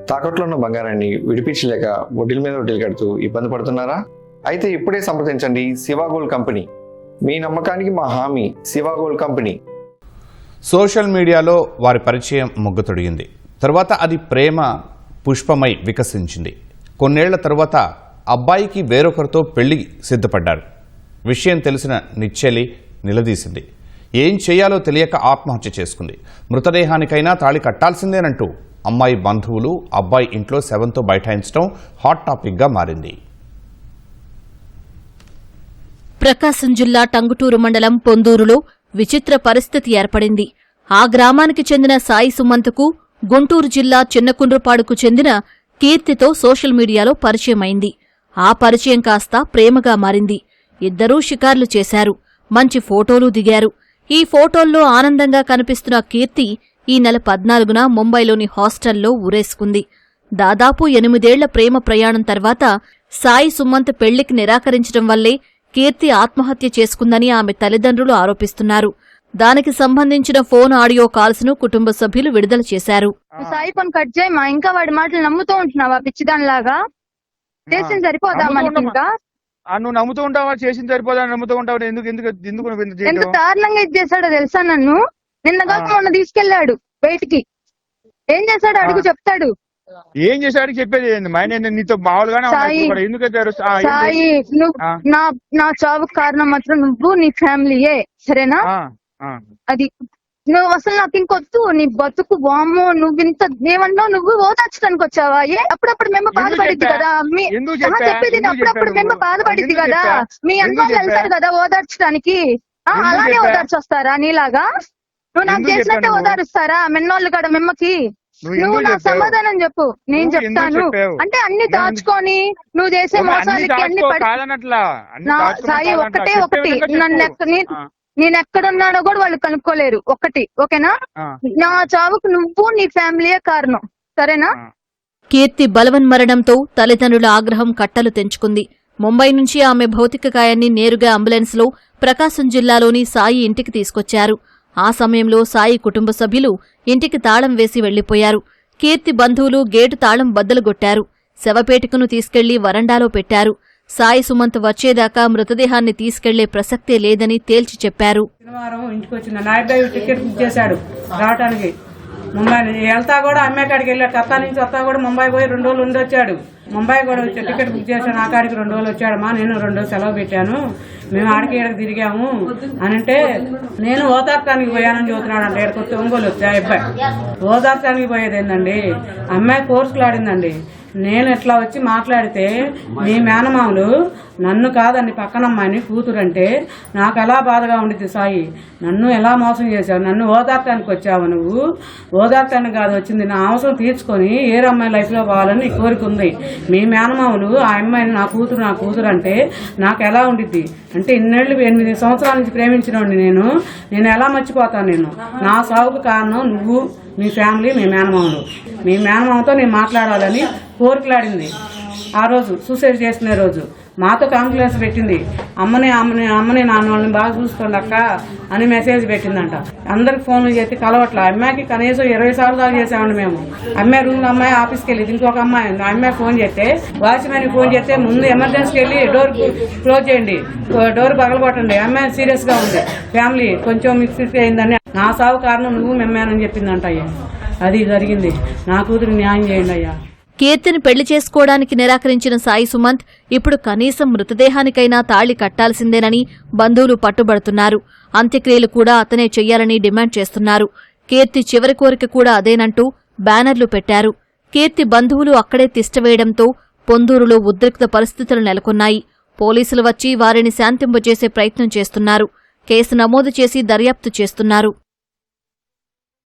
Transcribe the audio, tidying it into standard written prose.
తాకట్లో ఉన్న బంగారాన్ని విడిపించలేక వడ్డీల మీద వడ్డీలు కడుతూ ఇబ్బంది పడుతున్నారా? అయితే ఇప్పుడే సంప్రదించండి శివ గోల్డ్ కంపెనీ. మీ నమ్మకానికి మా హామీ శివ గోల్డ్ కంపెనీ. సోషల్ మీడియాలో వారి పరిచయం మొగ్గుతొడిగింది. తర్వాత అది ప్రేమ పుష్పమై వికసించింది. కొన్నేళ్ల తరువాత అబ్బాయికి వేరొకరితో పెళ్లి సిద్ధపడ్డారు. విషయం తెలిసిన నిచ్చెలి నిలదీసింది. ఏం చేయాలో తెలియక ఆత్మహత్య చేసుకుంది. మృతదేహానికైనా తాళి కట్టాల్సిందేనంటూ అమ్మాయి బంధువులు అబ్బాయి ఇంట్లో శవంతో బైఠాయించడం హాట్ టాపిక్గా మారింది. ప్రకాశం జిల్లా టంగుటూరు మండలం పొందూరులో విచిత్ర పరిస్థితి ఏర్పడింది. ఆ గ్రామానికి చెందిన సాయి సుమంత్కు గుంటూరు జిల్లా చిన్నకుండ్రపాడుకు చెందిన కీర్తితో సోషల్ మీడియాలో పరిచయమైంది. ఆ పరిచయం కాస్త ప్రేమగా మారింది. ఇద్దరూ షికార్లు చేశారు. మంచి ఫోటోలు దిగారు. ఈ ఫోటోల్లో ఆనందంగా కనిపిస్తున్న కీర్తి ఈ నెల 14న ముంబైలోని హాస్టల్లో ఊరేసుకుంది. దాదాపు 8 ఏళ్ల ప్రేమ ప్రయాణం తర్వాత సాయి సుమంత్ పెళ్లికి నిరాకరించడం వల్లే కీర్తి ఆత్మహత్య చేసుకుందని ఆమె తల్లిదండ్రులు ఆరోపిస్తున్నారు. దానికి సంబంధించిన ఫోన్ ఆడియో కాల్స్ ను కుటుంబ సభ్యులు విడుదల చేశారు. సాయి ఫోన్ కట్ చేయి, మా ఇంకా వాడి మాటలు నమ్ముతూ ఉంటున్నావా పిచ్చిదానిలాగా? చేసింది సరిపోదా మనకి? ఇంకా నువ్వు నమ్ముతూ ఉంటావా? చేసింది సరిపోదా? నమ్ముతూ ఉంటావు. ఎంత దారుణంగా ఇది చేశాడో తెలుసా? నన్ను నిన్న కాక మొన్న తీసుకెళ్లాడు బయటికి. ఏం చేశాడు అడుగు, చెప్తాడు. ఏం చేశాడు చెప్పేది నీతో మామూలుగానే. సాయి, నువ్వు నా చావుకు కారణం మాత్రం నువ్వు నీ ఫ్యామిలీయే, సరేనా? అది నువ్వు అసలు నాకు ఇంకొద్దు. నీ బతుకు వామ్మో, నువ్వు ఇంత ఏమన్నావు? నువ్వు ఓదార్చడానికి వచ్చావా? అప్పుడప్పుడు మేము బాధపడిద్ది కదా. చెప్పేది అప్పుడప్పుడు మేము బాధపడిద్ది కదా. మీ అన్న వెళ్తారు కదా ఓదార్చడానికి. అలానే ఓదార్చొస్తారా నీలాగా? నువ్వు నాకు చేసినట్టే ఓదారుస్తారా మెన్నోళ్ళు కదా మిమ్మకి? నువ్వు నా సమాధానం చెప్పు, నేను చెప్తాను. అంటే అన్ని దాచుకొని నువ్వు చేసే మోసాలకి అన్ని సాయి ఒకటి నేను ఎక్కడున్నాడో కూడా వాళ్ళు కనుక్కోలేరు. ఒకటి ఓకేనా? నా చావుకు నువ్వు నీ ఫ్యామిలీయే కారణం, సరేనా? కీర్తి బలవన్మరణంతో తల్లిదండ్రుల ఆగ్రహం కట్టలు తెంచుకుంది. ముంబై నుంచి ఆమె భౌతిక కాయాన్ని నేరుగా అంబులెన్స్లో ప్రకాశం జిల్లాలోని సాయి ఇంటికి తీసుకొచ్చారు. ఆ సమయంలో సాయి కుటుంబ సభ్యులు ఇంటికి తాళం వేసి వెళ్లిపోయారు. కీర్తి బంధువులు గేటు తాళం బద్దలుగొట్టారు. శవపేటికను తీసుకెళ్లి వరండాలో పెట్టారు. సాయి సుమంత్ వచ్చేదాకా మృతదేహాన్ని తీసుకెళ్లే ప్రసక్తే లేదని తేల్చి చెప్పారు. శనివారం ఇంటికి వచ్చిన నాయబాయి టికెట్ బుక్ చేశాడు రావటానికి. ముంబై వెళ్తా కూడా అమ్మాయి కాడికి వెళ్ళాడు. కత్తా నుంచి వస్తా కూడా ముంబై పోయి 2 రోజులు ఉండి వచ్చాడు. ముంబై కూడా వచ్చి టికెట్ బుక్ చేశాను. ఆ కాడికి 2 రోజులు వచ్చాడమ్మా. నేను 2 రోజులు సెలవు పెట్టాను. మేము ఆడికి ఈడకి తిరిగాము అని అంటే, నేను ఓదార్చడానికి పోయానని చెబుతున్నాడు అంటే. ఇక్కడికి ఒంగోలు వచ్చా అబ్బాయి ఓదార్చడానికి పోయేది ఏందండి? అమ్మాయి కోర్సులు ఆడిందండి. నేను ఎట్లా వచ్చి మాట్లాడితే మీ మేనమామలు నన్ను కాదండి పక్కనమ్మాయిని కూతురంటే నాకు ఎలా బాధగా ఉండిద్ది సాయి. నన్ను ఎలా మోసం చేశావు? నన్ను ఓదార్చడానికి వచ్చావు నువ్వు. ఓదార్చడానికి కాదు వచ్చింది, నా అవసరం తీర్చుకొని ఏ అమ్మాయి లైఫ్లో పోవాలని నీ కోరిక ఉంది. మీ మేనమామలు ఆ అమ్మాయిని నా కూతురు అంటే నాకు ఎలా ఉండిద్ది? అంటే 8 సంవత్సరాల నుంచి ప్రేమించినోడిని నేను ఎలా మర్చిపోతాను? నేను నా సావుకు కారణం నువ్వు, మీ ఫ్యామిలీ, మీ మేనమామలు. మీ మేనమామతో నేను మాట్లాడాలని కోరికలాడింది. ఆ రోజు సూసైడ్ చేసుకునే రోజు మాతో కాంప్లైంట్స్ పెట్టింది. అమ్మని నాన్న వాళ్ళని బాగా చూసుకోండి అక్క అని మెసేజ్ పెట్టిందంట. అందరికి ఫోన్లు చేసి కలవట్ల. అమ్మాయికి కనీసం 20 సార్లు దాకా చేసామండి మేము. అమ్మాయి రూమ్ అమ్మాయి ఆఫీస్కి వెళ్ళి ఇంకొక అమ్మాయి అమ్మాయి ఫోన్ చేస్తే వాచ్మెన్ ఫోన్ చేస్తే ముందు ఎమర్జెన్సీకి వెళ్ళి డోర్ క్లోజ్ చేయండి, డోర్ పగలగొట్టండి, అమ్మాయి సీరియస్ గా ఉంది, ఫ్యామిలీ కొంచెం మిక్స్ అయిందని. నా సాగు కారణం నువ్వు మెమ్మానని చెప్పిందంట. అయ్యా అది జరిగింది. నా కూతురు న్యాయం చేయండి అయ్యా. కీర్తిని పెళ్లి చేసుకోవడానికి నిరాకరించిన సాయి సుమంత్ ఇప్పుడు కనీసం మృతదేహానికైనా తాళి కట్టాల్సిందేనని బంధువులు పట్టుబడుతున్నారు. అంత్యక్రియలు కూడా అతనే చెయ్యాలని డిమాండ్ చేస్తున్నారు. కీర్తి చివరి కోరిక కూడా అదేనంటూ బ్యానర్లు పెట్టారు. కీర్తి బంధువులు అక్కడే తిష్టవేయడంతో పొందూరులో ఉద్రిక్త పరిస్థితులు నెలకొన్నాయి. పోలీసులు వచ్చి వారిని శాంతింపజేసే ప్రయత్నం చేస్తున్నారు. కేసు నమోదు చేసి దర్యాప్తు చేస్తున్నారు.